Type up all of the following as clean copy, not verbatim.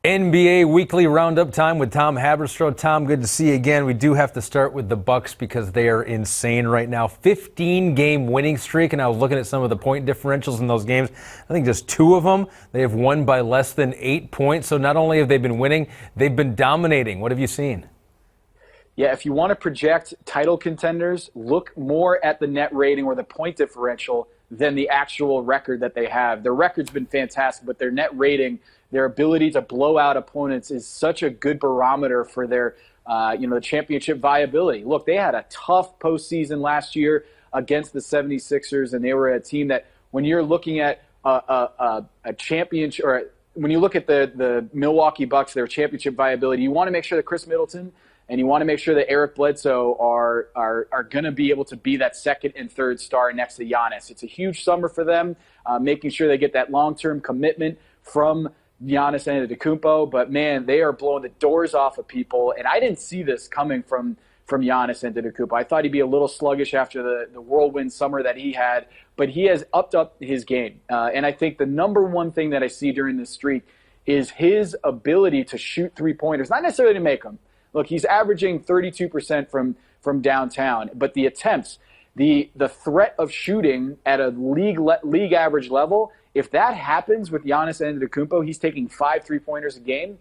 NBA Weekly Roundup time with Tom Haberstroh. Tom, good to see you again. We do have to start with the Bucks because they are insane right now. 15-game winning streak, and I was looking at some of the point differentials in those games. I think just 2 of them, they have won by less than 8 points. So not only have they been winning, they've been dominating. What have you seen? Yeah, if you want to project title contenders, look more at the net rating or the point differential than the actual record that they have. Their record's been fantastic, but their net rating, their ability to blow out opponents is such a good barometer for their, the championship viability. Look, they had a tough postseason last year against the 76ers, and they were a team that when you're looking at a championship, or when you look at the Milwaukee Bucks, their championship viability, you want to make sure that Chris Middleton and you want to make sure that Eric Bledsoe are going to be able to be that second and third star next to Giannis. It's a huge summer for them, making sure they get that long-term commitment from Giannis Antetokounmpo. But, man, they are blowing the doors off of people. And I didn't see this coming from Giannis Antetokounmpo. I thought he'd be a little sluggish after the whirlwind summer that he had. But he has upped up his game. And I think the number one thing that I see during this streak is his ability to shoot three-pointers, not necessarily to make them. Look, he's averaging 32% from downtown, but the attempts, the threat of shooting at a league average level, if that happens with Giannis Antetokounmpo, he's taking 5 3-pointers a game.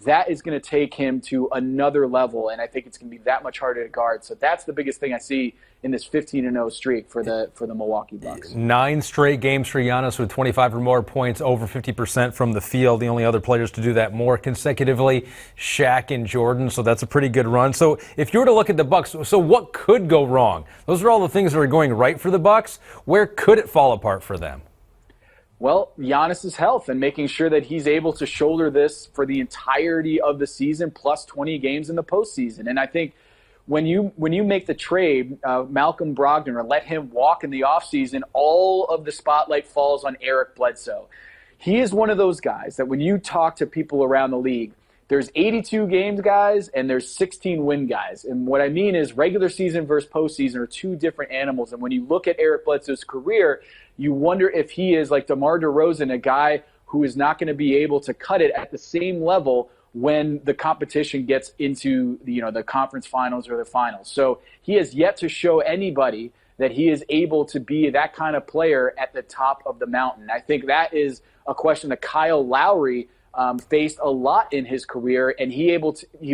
That is going to take him to another level, and I think it's going to be that much harder to guard. So that's the biggest thing I see in this 15-0 streak for the Milwaukee Bucks. 9 straight games for Giannis with 25 or more points, over 50% from the field. The only other players to do that more consecutively, Shaq and Jordan. So that's a pretty good run. So if you were to look at the Bucks, so what could go wrong? Those are all the things that are going right for the Bucks. Where could it fall apart for them? Well, Giannis's health and making sure that he's able to shoulder this for the entirety of the season, plus 20 games in the postseason. And I think when you make the trade, Malcolm Brogdon, or let him walk in the offseason, all of the spotlight falls on Eric Bledsoe. He is one of those guys that when you talk to people around the league, there's 82 games guys and there's 16 win guys. And what I mean is regular season versus postseason are 2 different animals. And when you look at Eric Bledsoe's career, you wonder if he is like DeMar DeRozan, a guy who is not going to be able to cut it at the same level when the competition gets into the conference finals or the finals. So he has yet to show anybody that he is able to be that kind of player at the top of the mountain. I think that is a question that Kyle Lowry faced a lot in his career, and he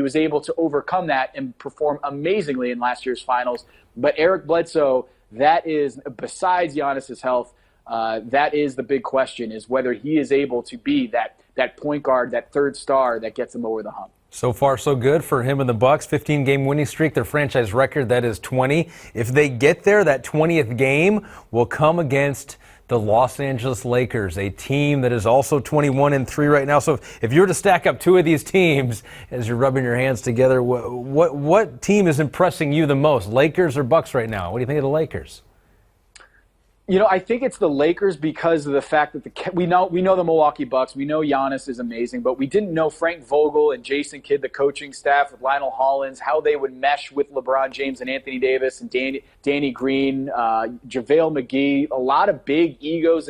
was able to overcome that and perform amazingly in last year's finals. But Eric Bledsoe, that is, besides Giannis's health, that is the big question, is whether he is able to be that point guard, that third star that gets him over the hump. So far, so good for him and the Bucks. 15-game winning streak, their franchise record, that is 20. If they get there, that 20th game will come against the Los Angeles Lakers, a team that is also 21-3 right now. So if you were to stack up 2 of these teams as you're rubbing your hands together, what team is impressing you the most, Lakers or Bucks right now? What do you think of the Lakers? I think it's the Lakers because of the fact that we know the Milwaukee Bucks. We know Giannis is amazing, but we didn't know Frank Vogel and Jason Kidd, the coaching staff with Lionel Hollins, how they would mesh with LeBron James and Anthony Davis and Danny Green, JaVale McGee, a lot of big egos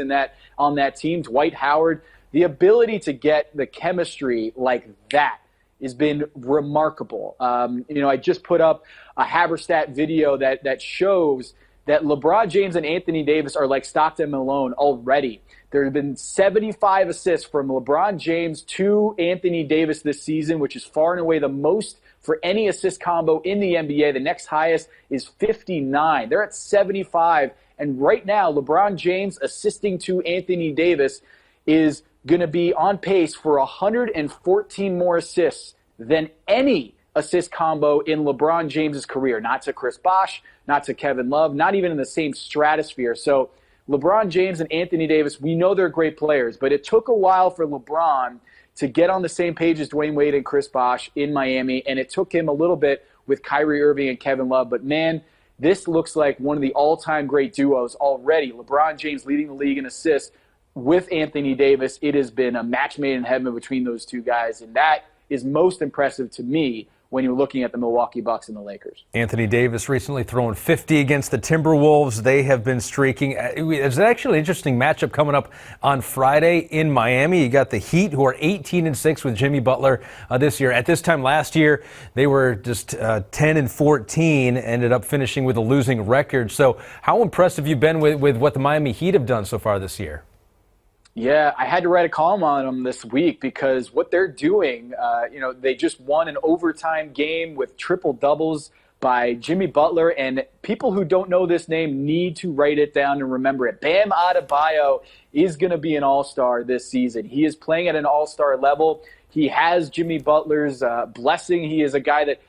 on that team, Dwight Howard. The ability to get the chemistry like that has been remarkable. I just put up a Haberstroh video that shows that LeBron James and Anthony Davis are like Stockton and Malone already. There have been 75 assists from LeBron James to Anthony Davis this season, which is far and away the most for any assist combo in the NBA. The next highest is 59. They're at 75. And right now, LeBron James assisting to Anthony Davis is going to be on pace for 114 more assists than any assist combo in LeBron James's career. Not to Chris Bosh, not to Kevin Love, not even in the same stratosphere. So LeBron James and Anthony Davis, we know they're great players, but it took a while for LeBron to get on the same page as Dwayne Wade and Chris Bosh in Miami, and it took him a little bit with Kyrie Irving and Kevin Love. But man, this looks like one of the all-time great duos already. LeBron James leading the league in assists with Anthony Davis. It has been a match made in heaven between those two guys, and that is most impressive to me when you're looking at the Milwaukee Bucks and the Lakers. Anthony Davis recently throwing 50 against the Timberwolves. They have been streaking. It's actually an interesting matchup coming up on Friday in Miami. You got the Heat, who are 18-6 with Jimmy Butler this year. At this time last year, they were just 10-14, ended up finishing with a losing record. So how impressed have you been with what the Miami Heat have done so far this year? Yeah, I had to write a column on them this week because what they're doing, they just won an overtime game with triple doubles by Jimmy Butler, and people who don't know this name need to write it down and remember it. Bam Adebayo is going to be an all-star this season. He is playing at an all-star level. He has Jimmy Butler's blessing. He is a guy that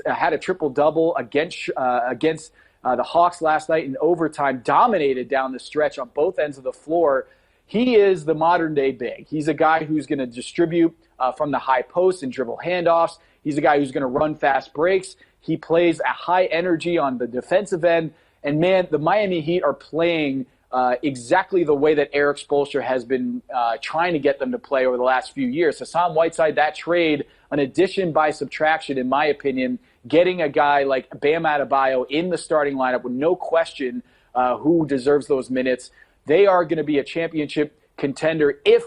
had a triple-double against the Hawks last night in overtime, dominated down the stretch on both ends of the floor. He is the modern-day big. He's a guy who's going to distribute from the high post and dribble handoffs. He's a guy who's going to run fast breaks. He plays at high energy on the defensive end. And, man, the Miami Heat are playing exactly the way that Eric Spoelstra has been trying to get them to play over the last few years. Hassan Whiteside, that trade, an addition by subtraction, in my opinion, getting a guy like Bam Adebayo in the starting lineup with no question who deserves those minutes. They are going to be a championship contender if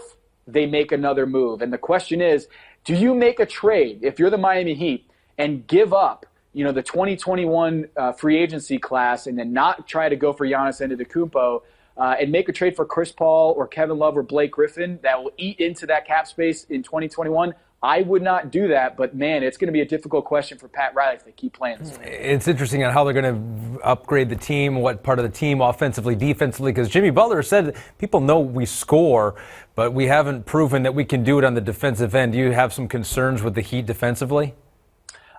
they make another move. And the question is, do you make a trade if you're the Miami Heat and give up, the 2021 free agency class and then not try to go for Giannis Antetokounmpo and make a trade for Chris Paul or Kevin Love or Blake Griffin that will eat into that cap space in 2021? I would not do that, but, man, it's going to be a difficult question for Pat Riley if they keep playing this way. It's interesting on how they're going to upgrade the team, what part of the team, offensively, defensively, because Jimmy Butler said that people know we score, but we haven't proven that we can do it on the defensive end. Do you have some concerns with the Heat defensively?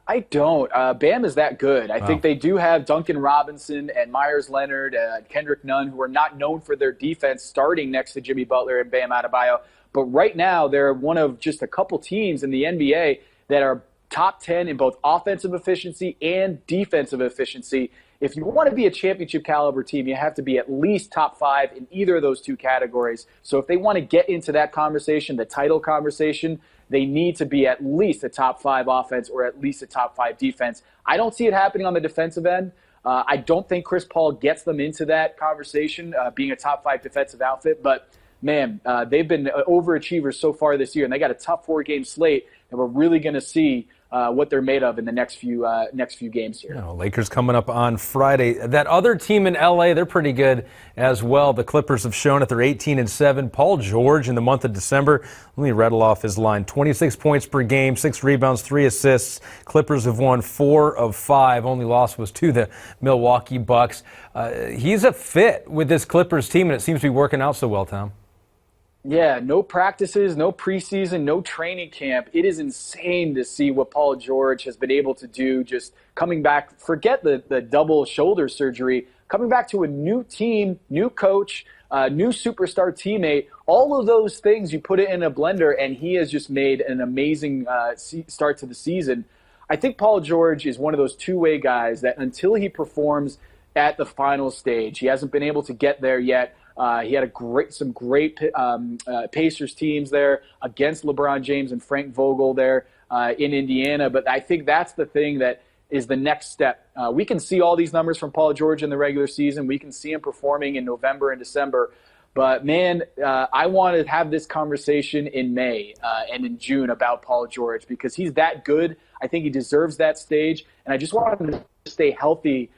I don't. Bam is that good. I think they do have Duncan Robinson and Myers Leonard, Kendrick Nunn, who are not known for their defense, starting next to Jimmy Butler and Bam Adebayo. But right now, they're one of just a couple teams in the NBA that are top 10 in both offensive efficiency and defensive efficiency. If you want to be a championship caliber team, you have to be at least top 5 in either of those two categories. So if they want to get into that conversation, the title conversation, they need to be at least a top 5 offense or at least a top 5 defense. I don't see it happening on the defensive end. I don't think Chris Paul gets them into that conversation, being a top 5 defensive outfit. But, man, they've been overachievers so far this year, and they got a tough 4-game slate, and we're really going to see what they're made of in the next few games here. Lakers coming up on Friday. That other team in L.A., they're pretty good as well. The Clippers have shown that they're 18-7. Paul George in the month of December, let me rattle off his line. 26 points per game, 6 rebounds, 3 assists. Clippers have won 4 of 5. Only loss was to the Milwaukee Bucks. He's a fit with this Clippers team, and it seems to be working out so well, Tom. Yeah, no practices, no preseason, no training camp. It is insane to see what Paul George has been able to do, just coming back. Forget the double shoulder surgery, coming back to a new team, new coach, new superstar teammate. All of those things, you put it in a blender, and he has just made an amazing start to the season. I think Paul George is one of those two-way guys that until he performs at the final stage, he hasn't been able to get there yet. He had some great Pacers teams there against LeBron James and Frank Vogel there in Indiana. But I think that's the thing that is the next step. We can see all these numbers from Paul George in the regular season. We can see him performing in November and December. But, man, I want to have this conversation in May and in June about Paul George because he's that good. I think he deserves that stage. And I just want him to stay healthy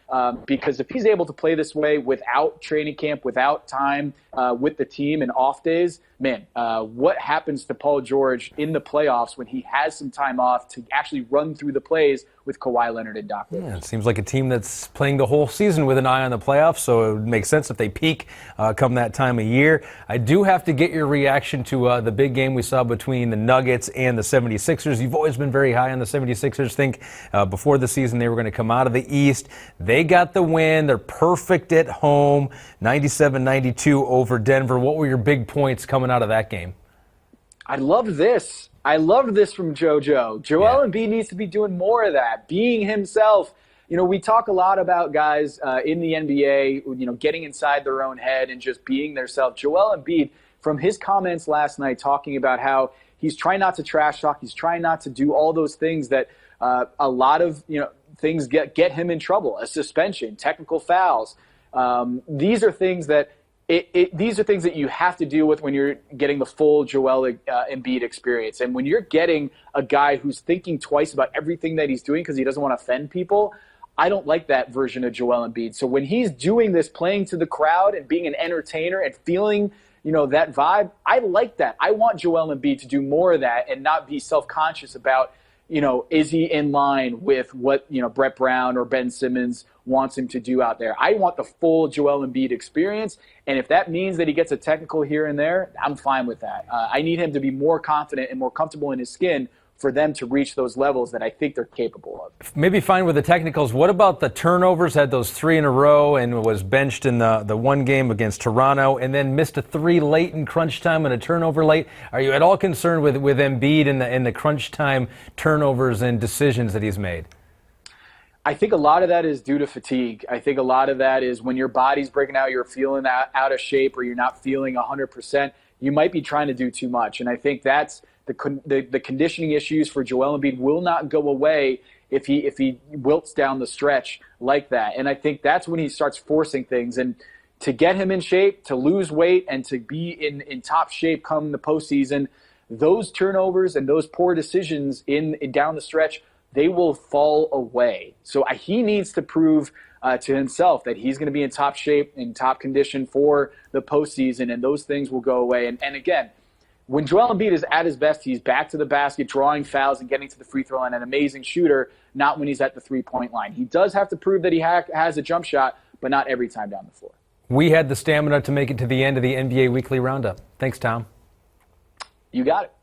because if he's able to play this way without training camp, without time with the team and off days, man, what happens to Paul George in the playoffs when he has some time off to actually run through the plays with Kawhi Leonard and Doc Rivers? Yeah, it seems like a team that's playing the whole season with an eye on the playoffs, so it would make sense if they peak come that time of year. I do have to get your reaction to the big game we saw between the Nuggets and the 76ers. You've always been very high on the 76ers. Think before the season they were going to come out of the East. They got the win. They're perfect at home, 97-92 over Denver. What were your big points coming out of that game? I love this. I loved this from JoJo. Joel Embiid needs to be doing more of that, being himself. You know, we talk a lot about guys in the NBA, you know, getting inside their own head and just being themselves. Joel Embiid, from his comments last night, talking about how he's trying not to trash talk. He's trying not to do all those things that a lot of things get him in trouble. A suspension, technical fouls. These are things that these are things that you have to deal with when you're getting the full Joel Embiid experience. And when you're getting a guy who's thinking twice about everything that he's doing because he doesn't want to offend people, I don't like that version of Joel Embiid. So when he's doing this, playing to the crowd and being an entertainer and feeling, that vibe, I like that. I want Joel Embiid to do more of that and not be self-conscious about, is he in line with what, Brett Brown or Ben Simmons wants him to do out there. I want the full Joel Embiid experience, and if that means that he gets a technical here and there, I'm fine with that. I need him to be more confident and more comfortable in his skin for them to reach those levels that I think they're capable of. Maybe fine with the technicals. What about the turnovers? Had those 3 in a row and was benched in the one game against Toronto and then missed a 3 late in crunch time and a turnover late. Are you at all concerned with Embiid and the crunch time turnovers and decisions that he's made? I think a lot of that is due to fatigue. I think a lot of that is when your body's breaking out, you're feeling out of shape or you're not feeling 100%, you might be trying to do too much. And I think that's the conditioning issues for Joel Embiid will not go away if he wilts down the stretch like that. And I think that's when he starts forcing things. And to get him in shape, to lose weight, and to be in top shape come the postseason, those turnovers and those poor decisions in down the stretch, they will fall away. So he needs to prove to himself that he's going to be in top shape, in top condition for the postseason, and those things will go away. And again, when Joel Embiid is at his best, he's back to the basket, drawing fouls and getting to the free throw line, an amazing shooter, not when he's at the three-point line. He does have to prove that he has a jump shot, but not every time down the floor. We had the stamina to make it to the end of the NBA Weekly Roundup. Thanks, Tom. You got it.